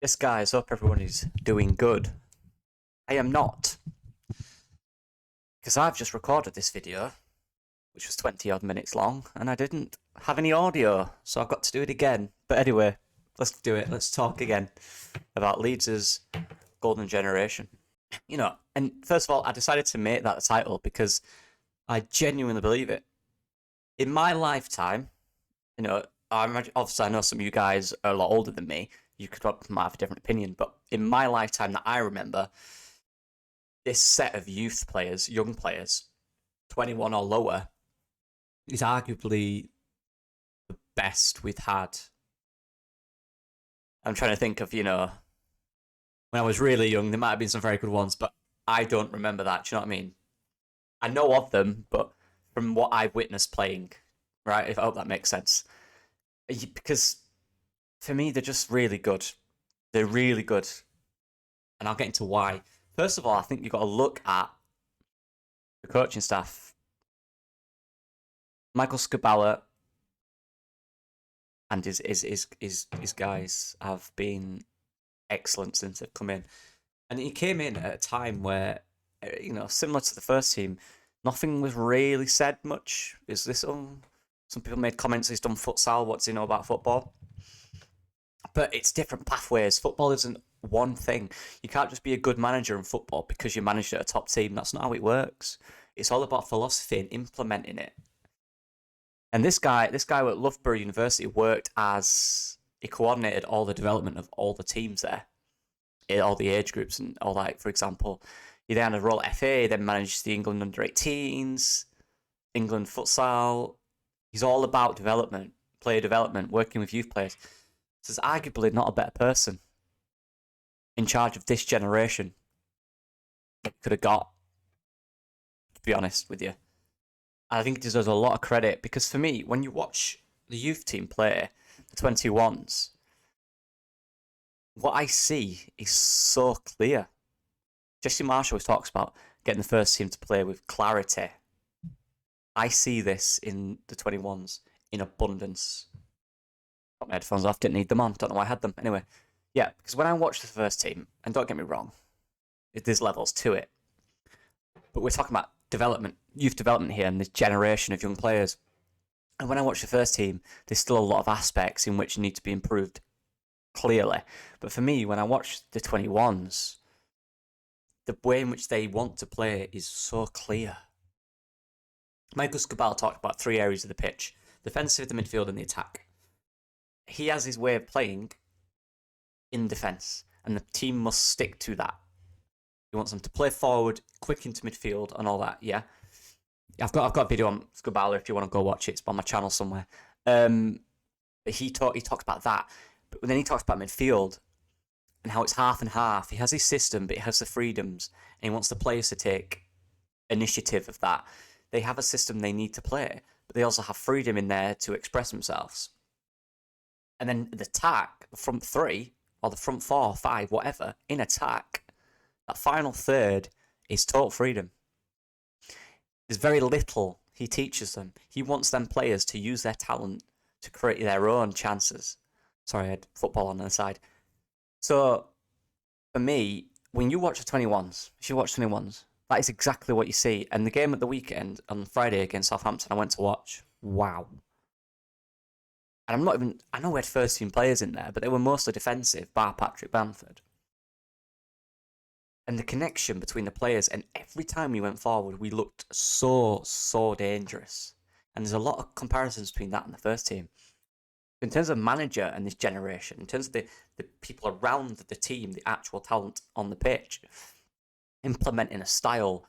Yes, guys, hope everyone is doing good. I am not, because I've just recorded this video, which was 20 odd minutes long, and I didn't have any audio, so I've got to do it again. But anyway, let's do it. Let's talk again about Leeds' golden generation. And first of all, I decided to make that the title because I genuinely believe it. In my lifetime, obviously I know some of you guys are a lot older than me. You might have a different opinion, but in my lifetime that I remember, this set of youth players, young players, 21 or lower, is arguably the best we've had. I'm trying to think of, when I was really young, there might have been some very good ones, but I don't remember that. Do you know what I mean? I know of them, but from what I've witnessed playing, right? I hope that makes sense. Because for me, they're just really good. They're really good. And I'll get into why. First of all, I think you've got to look at the coaching staff. Michael Skubala and his guys have been excellent since they've come in. And he came in at a time where, similar to the first team, nothing was really said much. Is this some people made comments he's done futsal, what does he know about football? But it's different pathways. Football isn't one thing. You can't just be a good manager in football because you managed at a top team. That's not how it works. It's all about philosophy and implementing it. And this guy at Loughborough University he coordinated all the development of all the teams there, all the age groups and all that. For example, he then had a role at FA, then managed the England under-18s, England futsal. He's all about development, player development, working with youth players. So there's arguably not a better person in charge of this generation that we could have got, to be honest with you. And I think it deserves a lot of credit because for me, when you watch the youth team play, the 21s, what I see is so clear. Jesse Marshall always talks about getting the first team to play with clarity. I see this in the 21s in abundance. Got my headphones off, didn't need them on, don't know why I had them. Anyway, yeah, because when I watch the first team, and don't get me wrong, there's levels to it, but we're talking about development, youth development here, and this generation of young players. And when I watch the first team, there's still a lot of aspects in which need to be improved, clearly. But for me, when I watch the 21s, the way in which they want to play is so clear. Michael Skubal talked about 3 areas of the pitch: defensive, the midfield, and the attack. He has his way of playing in defence, and the team must stick to that. He wants them to play forward, quick into midfield, and all that. Yeah, I've got a video on Skubala if you want to go watch it. It's on my channel somewhere. But he talks about that, but then he talks about midfield and how it's half and half. He has his system, but he has the freedoms, and he wants the players to take initiative of that. They have a system they need to play, but they also have freedom in there to express themselves. And then the attack, the front three, or the front 4, 5, whatever, in attack, that final third is total freedom. There's very little he teaches them. He wants them players to use their talent to create their own chances. Sorry, I had football on the side. So, for me, when you watch the 21s, if you watch 21s, that is exactly what you see. And the game at the weekend, on Friday against Southampton, I went to watch. Wow. And I know we had first team players in there, but they were mostly defensive, bar Patrick Bamford. And the connection between the players, and every time we went forward, we looked so dangerous. And there's a lot of comparisons between that and the first team. In terms of manager and this generation, in terms of the people around the team, the actual talent on the pitch, implementing a style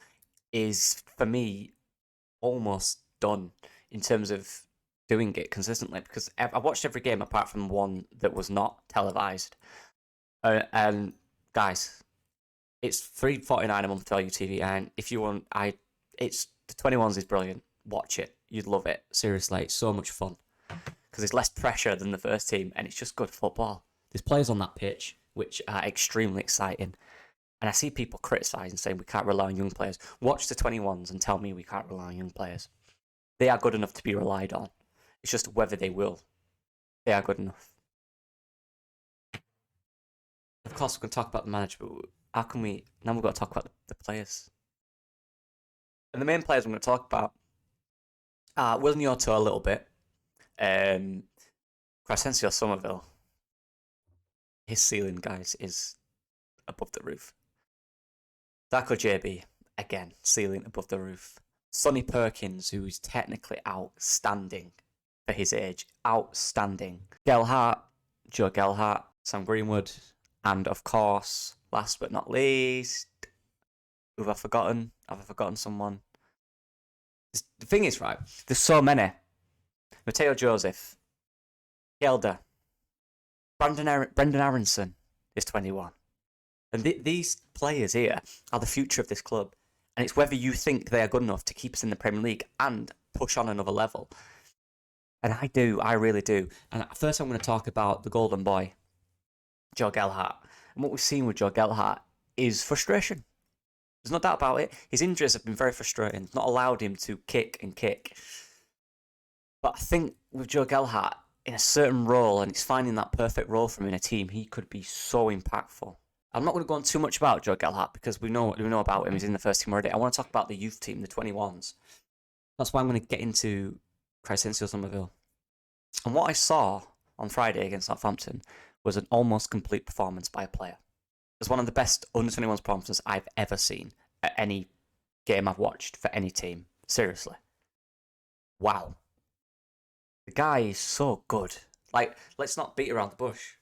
is, for me, almost done in terms of doing it consistently, because I watched every game apart from one that was not televised. And guys, it's $3.49 a month for UTV, and if you want, it's the 21s is brilliant. Watch it, you'd love it. Seriously, it's so much fun because there's less pressure than the first team, and it's just good football. There's players on that pitch which are extremely exciting. And I see people criticising, saying we can't rely on young players. Watch the 21s and tell me we can't rely on young players. They are good enough to be relied on. It's just whether they will. They are good enough. course, we're going to talk about the manager, but how can we... Now we've got to talk about the players. And the main players I'm going to talk about are Will Nyoto a little bit. Crescencio Somerville. His ceiling, guys, is above the roof. Darko JB, again, ceiling above the roof. Sonny Perkins, who is technically outstanding for his age. Outstanding. Gelhardt, Joe Gelhardt, Sam Greenwood, and of course, last but not least, who have I forgotten? Have I forgotten someone? The thing is, right, there's so many. Mateo Joseph, Gelder, Brendan Aronson is 21. And these players here are the future of this club. And it's whether you think they are good enough to keep us in the Premier League and push on another level. And I do, I really do. And first I'm going to talk about the golden boy, Joe Gelhardt. And what we've seen with Joe Gelhardt is frustration. There's no doubt about it. His injuries have been very frustrating. It's not allowed him to kick and kick. But I think with Joe Gelhardt, in a certain role, and he's finding that perfect role for him in a team, he could be so impactful. I'm not going to go on too much about Joe Gelhardt because we know what we know about him. He's in the first team already. I want to talk about the youth team, the 21s. That's why I'm going to get into Crescencio Somerville. And what I saw on Friday against Southampton was an almost complete performance by a player. It was one of the best under-21s performances I've ever seen at any game I've watched for any team. Seriously. Wow. The guy is so good. Like, let's not beat around the bush.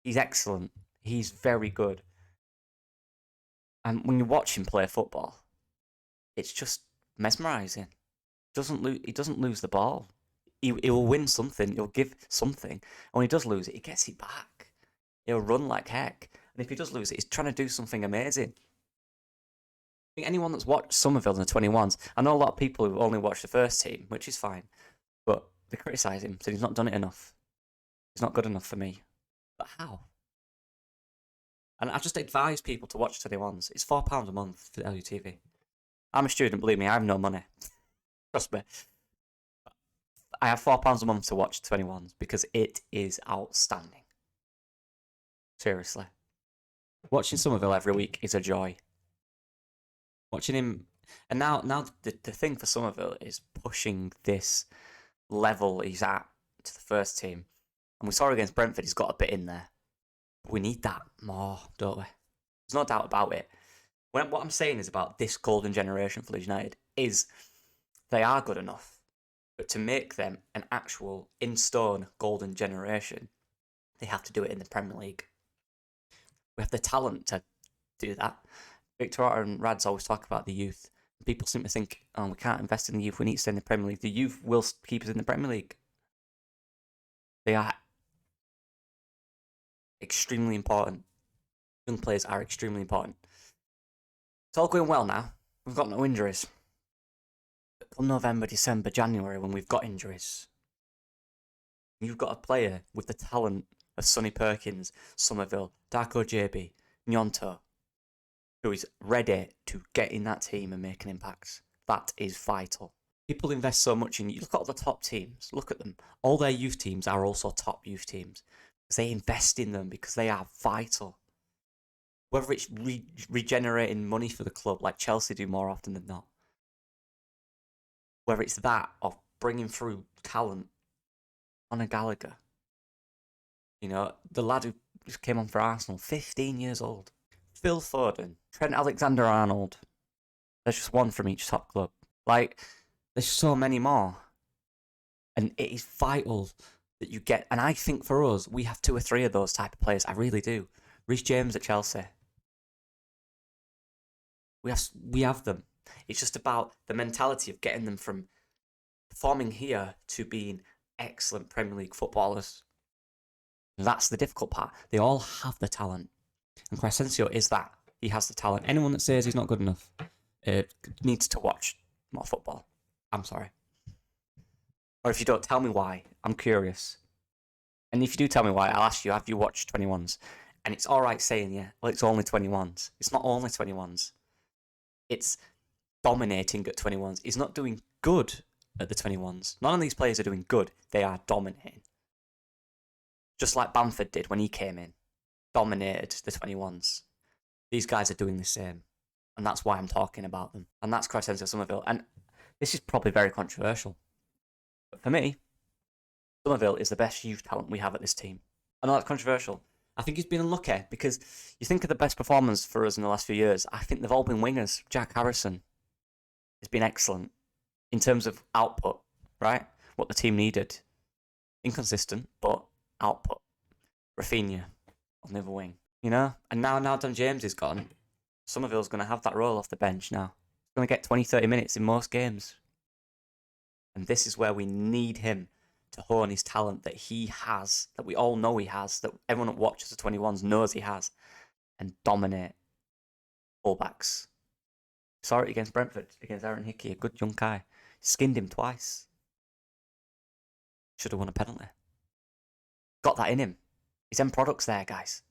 He's excellent. He's very good. And when you watch him play football, it's just mesmerising. He doesn't lose the ball. He will win something. He'll give something. And when he does lose it, he gets it back. He'll run like heck. And if he does lose it, he's trying to do something amazing. I think anyone that's watched Somerville in the 21s, I know a lot of people who only watch the first team, which is fine, but they criticise him, saying he's not done it enough. He's not good enough for me. But how? And I just advise people to watch 21s. It's £4 a month for LUTV. I'm a student, believe me, I have no money. Trust me. I have £4 a month to watch 21s because it is outstanding. Seriously. Watching Somerville every week is a joy. Watching him... And now the thing for Somerville is pushing this level he's at to the first team. And we saw against Brentford, he's got a bit in there. But we need that more, don't we? There's no doubt about it. What I'm saying is about this golden generation for Leeds United is they are good enough. But to make them an actual in-stone golden generation, they have to do it in the Premier League. We have the talent to do that. Victor and Rads always talk about the youth. People seem to think, oh, we can't invest in the youth, we need to stay in the Premier League. The youth will keep us in the Premier League. They are extremely important. Young players are extremely important. It's all going well now. We've got no injuries. But come November, December, January, when we've got injuries, you've got a player with the talent of Sonny Perkins, Somerville, Darko JB, Nyonto, who is ready to get in that team and make an impact. That is vital. People invest so much in you. Look at all the top teams. Look at them. All their youth teams are also top youth teams. Because they invest in them because they are vital. Whether it's regenerating money for the club, like Chelsea do more often than not. Whether it's that or bringing through talent. Conor Gallagher. You know, the lad who just came on for Arsenal, 15 years old. Phil Foden, Trent Alexander-Arnold. There's just one from each top club. Like, there's so many more. And it is vital that you get... And I think for us, we have 2 or 3 of those type of players. I really do. Reece James at Chelsea. We have them. It's just about the mentality of getting them from performing here to being excellent Premier League footballers. That's the difficult part. They all have the talent. And Crescencio is that. He has the talent. Anyone that says he's not good enough needs to watch more football. I'm sorry. Or if you don't, tell me why. I'm curious. And if you do tell me why, I'll ask you, have you watched 21s? And it's alright saying, yeah, well, it's only 21s. It's not only 21s. It's dominating at 21s. He's not doing good at the 21s. None of these players are doing good. They are dominating. Just like Bamford did when he came in. dominated the 21s. These guys are doing the same. And that's why I'm talking about them. And that's Crescencio Somerville. And this is probably very controversial. But for me, Somerville is the best youth talent we have at this team. I know that's controversial. I think he's been unlucky because you think of the best performers for us in the last few years. I think they've all been wingers. Jack Harrison has been excellent in terms of output, right? What the team needed. Inconsistent, but output. Rafinha on the other wing, you know? And now Don James is gone. Somerville's going to have that role off the bench now. He's going to get 20, 30 minutes in most games. And this is where we need him to hone his talent that he has, that we all know he has, that everyone that watches the 21s knows he has, and dominate fullbacks. Saw it against Brentford, against Aaron Hickey, a good young guy. Skinned him twice. Should have won a penalty. Got that in him. His end product's there, guys.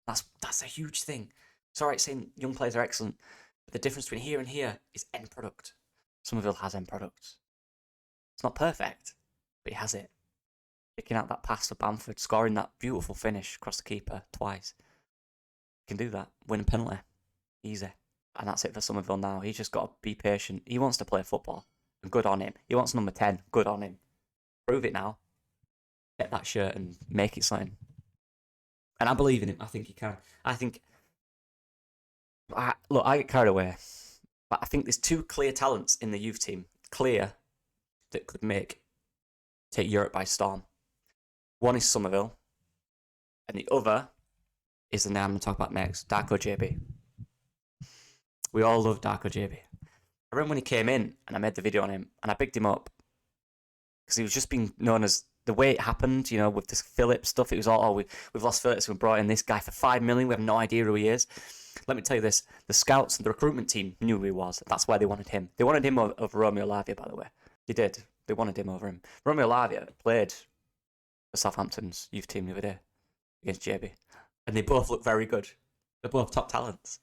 That's a huge thing. It's alright saying young players are excellent, but the difference between here and here is end product. Somerville has end products. It's not perfect, but he has it. Picking out that pass for Bamford, scoring that beautiful finish across the keeper twice. He can do that. Win a penalty. Easy. And that's it for Somerville now. He's just got to be patient. He wants to play football. And good on him. He wants number 10. Good on him. Prove it now. Get that shirt and make it something. And I believe in him. I think he can. Look, I get carried away. But I think there's two clear talents in the youth team. Clear that could take Europe by storm. One is Somerville. And the other is the name I'm going to talk about next. Darko JB. We all love Darko JB. I remember when he came in and I made the video on him and I picked him up because he was just being known as the way it happened, you know, with this Phillips stuff. It was all, we've lost Phillips, we brought in this guy for $5 million. We have no idea who he is. Let me tell you this: the scouts and the recruitment team knew who he was. That's why they wanted him. They wanted him over Romeo Lavia, by the way. They did. They wanted him over him. Romeo Lavia played for Southampton's youth team the other day against JB, and they both look very good. They're both top talents.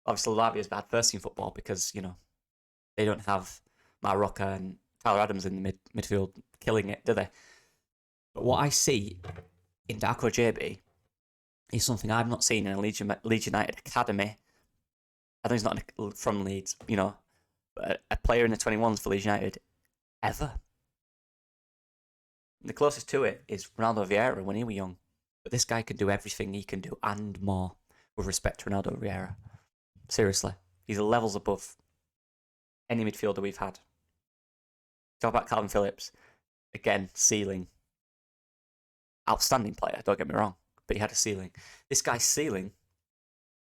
Obviously, Lavia's bad first team football because, you know, they don't have Marocca and Tyler Adams in the midfield killing it, do they? But what I see in Darko JB is something I've not seen in a Leeds United academy. I think he's not from Leeds, you know, but a player in the 21s for Leeds United ever. The closest to it is Ronaldo Vieira when he was young. But this guy can do everything he can do and more with respect to Ronaldo Vieira. Seriously, he's levels above any midfielder we've had. Talk about Calvin Phillips. Again, ceiling. Outstanding player, don't get me wrong. But he had a ceiling. This guy's ceiling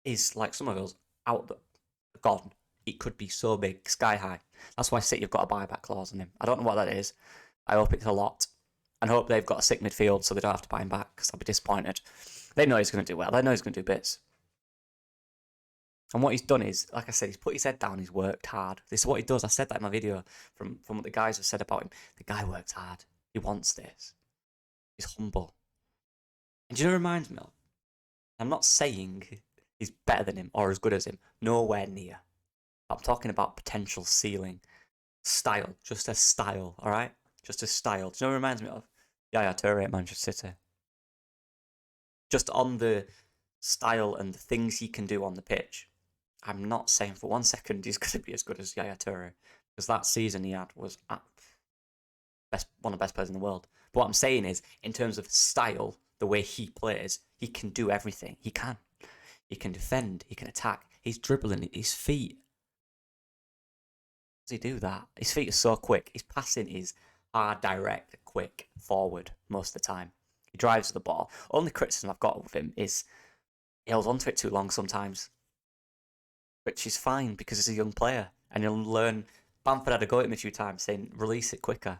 is like Somerville's gone. It could be so big, sky high. That's why City have got a buyback clause on him. I don't know what that is. I hope it's a lot. And hope they've got a sick midfield so they don't have to buy him back because I'll be disappointed. They know he's going to do well. They know he's going to do bits. And what he's done is, like I said, he's put his head down, he's worked hard. This is what he does. I said that in my video from what the guys have said about him. The guy works hard. He wants this. He's humble. And do you know what it reminds me of? I'm not saying he's better than him or as good as him. Nowhere near. I'm talking about potential ceiling. Style. Just a style, alright? Just a style. Do you know what it reminds me of? Yaya Toure at Manchester City. Just on the style and the things he can do on the pitch. I'm not saying for 1 second he's going to be as good as Yaya Toure, because that season he had was one of the best players in the world. But what I'm saying is, in terms of style, the way he plays, he can do everything. He can. He can defend. He can attack. He's dribbling. His feet. How does he do that? His feet are so quick. His passing is hard, direct, quick, forward most of the time. He drives the ball. Only criticism I've got with him is he holds onto it too long sometimes. Which is fine because he's a young player and he'll learn. Bamford had a go at him a few times saying, release it quicker.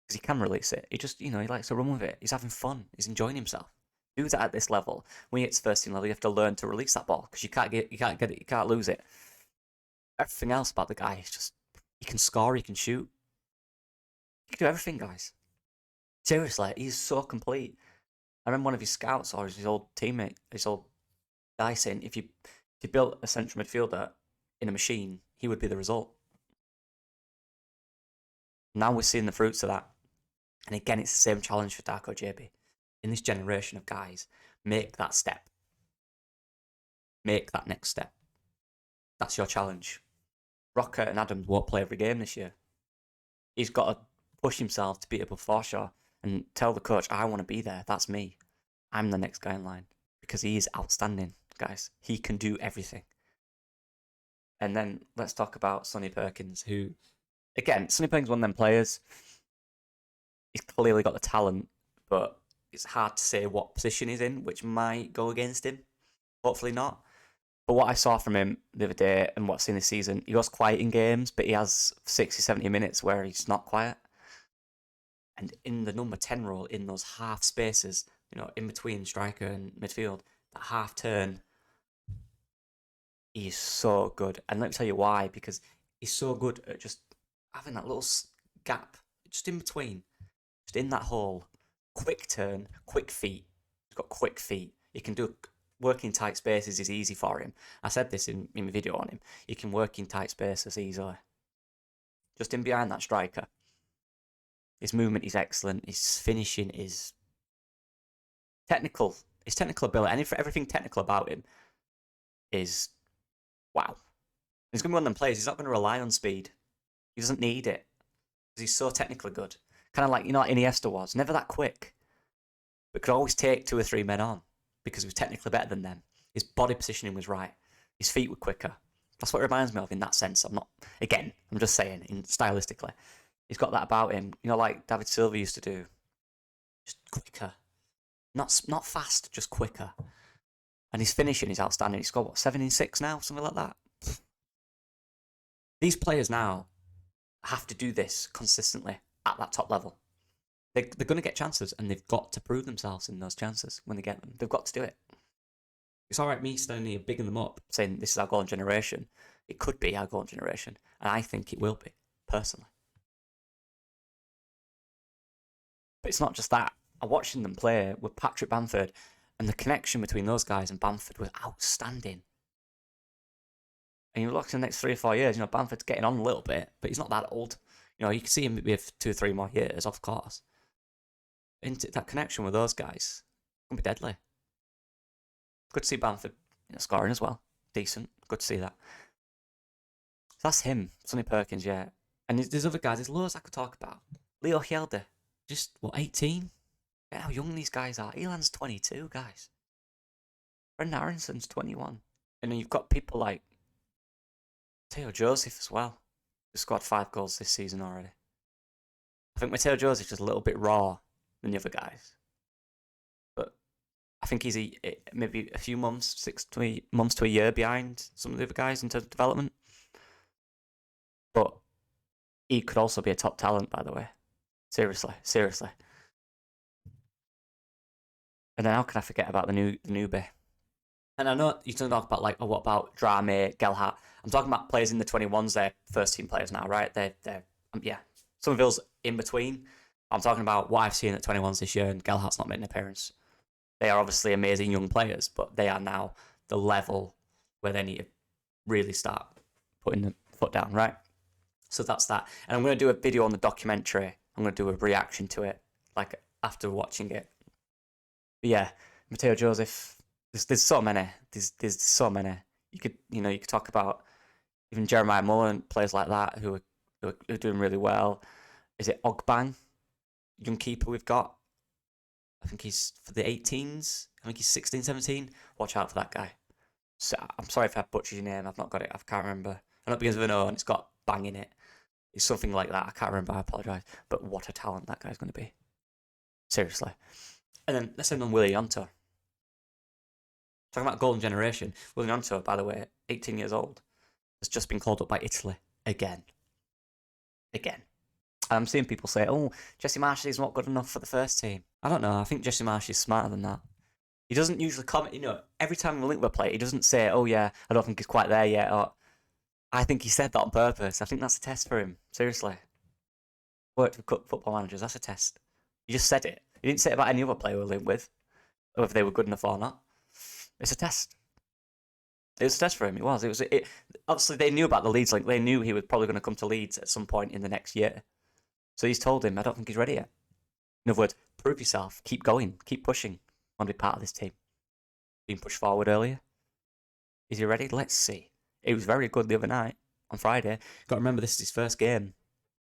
Because he can release it. He just, he likes to run with it. He's having fun. He's enjoying himself. Do that at this level. When you get to first team level, you have to learn to release that ball because you can't get it, you can't lose it. Everything else about the guy is just, he can score, he can shoot. He can do everything, guys. Seriously, he's so complete. I remember one of his scouts or his old teammate, his old guy saying, if you built a central midfielder in a machine, he would be the result. Now we're seeing the fruits of that. And again, it's the same challenge for Darko JB. in this generation of guys make that step. Make that next step. That's your challenge. Rocker and Adams won't play every game this year. He's got to push himself to be above Forshaw and tell the coach, I want to be there. That's me. I'm the next guy in line. Because he is outstanding, guys. He can do everything. And then let's talk about Sonny Perkins, who, again, Sonny Perkins is one of them players. He's clearly got the talent, but it's hard to say what position he's in, which might go against him. Hopefully not. But what I saw from him the other day and what's in this season, he goes quiet in games, but he has 60, 70 minutes where he's not quiet. And in the number 10 role, in those half spaces, in between striker and midfield, that half turn, he's so good. And let me tell you why, because he's so good at just having that little gap, just in between, just in that hole. Quick turn, quick feet. He's got quick feet. He can do work in tight spaces is easy for him. I said this in my video on him. He can work in tight spaces easily. Just in behind that striker. His movement is excellent. His finishing is technical. His technical ability, and everything technical about him is wow. He's going to be one of them players. He's not going to rely on speed. He doesn't need it because he's so technically good. Kind of like, like Iniesta was. Never that quick, but could always take 2 or 3 men on because he was technically better than them. His body positioning was right. His feet were quicker. That's what it reminds me of in that sense. I'm just saying, stylistically. He's got that about him. Like David Silva used to do. Just quicker. Not fast, just quicker. And his finishing is outstanding. He's got, 7 in 6 now? Something like that. These players now have to do this consistently at that top level. They're going to get chances, and they've got to prove themselves in those chances when they get them. They've got to do it. It's all right me standing here bigging them up, saying this is our golden generation. It could be our golden generation, and I think it will be, personally. But it's not just that. I'm watching them play with Patrick Bamford, and the connection between those guys and Bamford was outstanding. And you look in the next 3 or 4 years, Bamford's getting on a little bit, but he's not that old. You can see him with 2 or 3 more years, of course. Into that connection with those guys, it's going to be deadly. Good to see Bamford scoring as well. Decent. Good to see that. So that's him, Sonny Perkins, yeah. And there's other guys, there's loads I could talk about. Leo Hjelde, just, 18? Yeah, how young these guys are. Elan's 22, guys. Brendan Aronson's 21. And then you've got people like Mateo Joseph as well, who scored 5 goals this season already. I think Mateo Joseph is just a little bit raw than the other guys. But I think he's maybe a few months, 6 to 8 months to a year behind some of the other guys in terms of development. But he could also be a top talent, by the way. Seriously. And then how can I forget about the newbie? And I know you talk about what about Drame, Gelhardt? I'm talking about players in the 21s. They're first team players now, right? They're Somerville's in between. I'm talking about what I've seen at 21s this year, and Gelhardt's not made an appearance. They are obviously amazing young players, but they are now the level where they need to really start putting the foot down, right? So that's that. And I'm going to do a video on the documentary. I'm going to do a reaction to it, after watching it. But yeah, Mateo Joseph. There's so many. There's so many. You could talk about even Jeremiah Mullen, players like that who are doing really well. Is it Ogbang, young keeper we've got? I think he's for the 18s. I think he's 16, 17. Watch out for that guy. So, I'm sorry if I butchered your name. I've not got it. I can't remember. I know it begins with an O and it's got bang in it. It's something like that. I can't remember. I apologise. But what a talent that guy's going to be. Seriously. And then let's end on Willie Yonto. Talking about golden generation. Willie Yonto, by the way, 18 years old, has just been called up by Italy again. And I'm seeing people say, Jesse Marsh is not good enough for the first team. I don't know. I think Jesse Marsh is smarter than that. He doesn't usually comment, every time we link with a player, he doesn't say, oh yeah, I don't think he's quite there yet, or I think he said that on purpose. I think that's a test for him. Seriously. Worked with football managers, that's a test. He just said it. He didn't say it about any other player we linked with, or if they were good enough or not. It's a test. It was a test for him. It was. Obviously, they knew about the Leeds link. They knew he was probably going to come to Leeds at some point in the next year. So he's told him, I don't think he's ready yet. In other words, prove yourself, keep going, keep pushing. Want to be part of this team. Being pushed forward earlier. Is he ready? Let's see. It was very good the other night, on Friday. Got to remember, this is his first game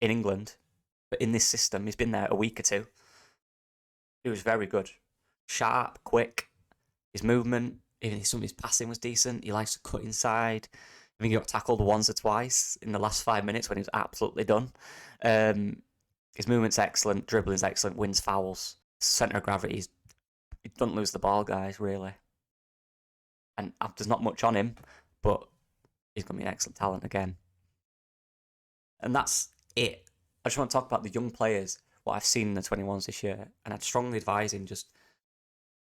in England, but in this system, he's been there a week or two. It was very good. Sharp, quick. His movement, even some of his passing was decent. He likes to cut inside. I think he got tackled once or twice in the last 5 minutes when he was absolutely done. His movement's excellent, dribbling's excellent, wins fouls. Centre of gravity, he doesn't lose the ball, guys, really. And there's not much on him, but he's going to be an excellent talent again. And that's it. I just want to talk about the young players, what I've seen in the 21s this year, and I'd strongly advise him just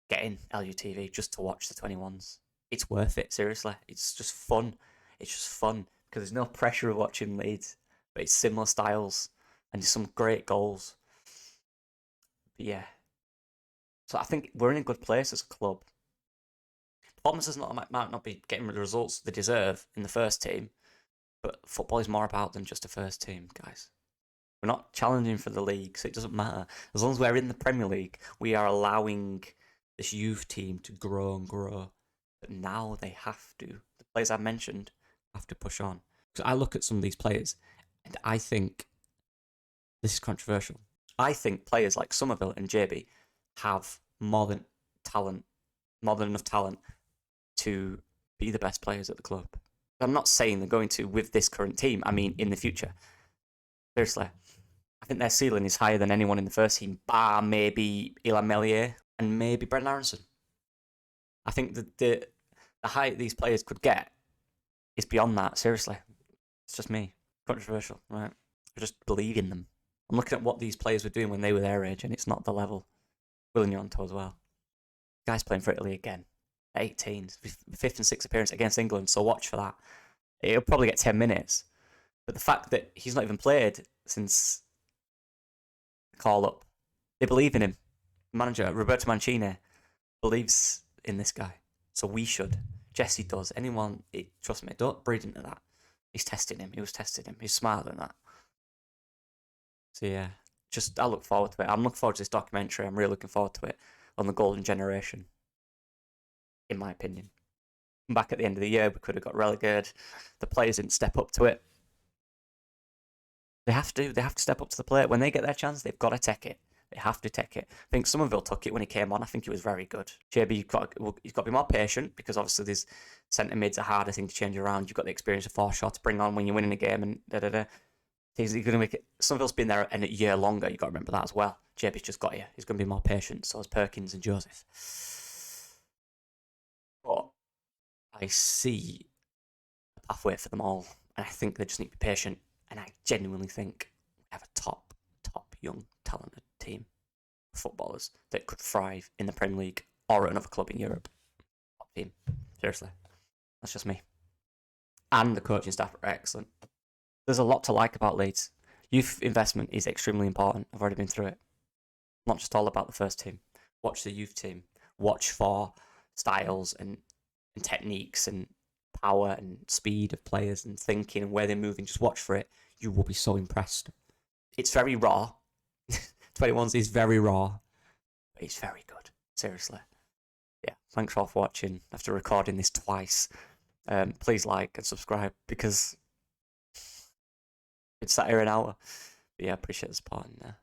getting LUTV just to watch the 21s. It's worth it, seriously. It's just fun. It's just fun because there's no pressure of watching Leeds, but it's similar styles and there's some great goals. But yeah. So I think we're in a good place as a club. Performances might not be getting the results they deserve in the first team, but football is more about than just a first team, guys. We're not challenging for the league, so it doesn't matter. As long as we're in the Premier League, we are allowing this youth team to grow and grow. But now they have to. The players I mentioned have to push on. Because I look at some of these players, and I think this is controversial. I think players like Somerville and JB have more than enough talent to be the best players at the club. I'm not saying they're going to with this current team. I mean, in the future. Seriously. I think their ceiling is higher than anyone in the first team, bar maybe Ilan Melier and maybe Brendan Aronson. I think that the height these players could get is beyond that, seriously. It's just me. Controversial, right? I just believe in them. I'm looking at what these players were doing when they were their age, and it's not the level. Willian Yonto as well. Guy's playing for Italy again. At 18. Fifth and sixth appearance against England, so watch for that. He'll probably get 10 minutes. But the fact that he's not even played since the call-up, they believe in him. Manager, Roberto Mancini, believes in this guy. So we should. Jesse does. Anyone, trust me, don't breed into that. He's testing him. He was testing him. He's smarter than that. So yeah, I look forward to it. I'm looking forward to this documentary. I'm really looking forward to it on the golden generation, in my opinion. Back at the end of the year, we could have got relegated. The players didn't step up to it. They have to. They have to step up to the plate. When they get their chance, they've got to take it. They have to take it. I think Somerville took it when he came on. I think he was very good. JB, he's got to be more patient because obviously these centre mids are harder thing to change around. You've got the experience of Forshaw to bring on when you're winning a game and da-da-da. He's going to make it. Somerville's been there a year longer. You've got to remember that as well. JB's just got here. He's going to be more patient. So is Perkins and Joseph. But I see a pathway for them all. And I think they just need to be patient. And I genuinely think we have a top young, talented team of footballers that could thrive in the Premier League or at another club in Europe. Top team. Seriously. That's just me. And the coaching staff are excellent. There's a lot to like about Leeds. Youth investment is extremely important. I've already been through it. Not just all about the first team. Watch the youth team. Watch for styles and techniques and power and speed of players and thinking and where they're moving. Just watch for it. You will be so impressed. It's very raw. 21s is very raw. But it's very good. Seriously. Yeah. Thanks all for watching. After recording this twice. Please like and subscribe because it's sat here an hour. But yeah, I appreciate the support. And,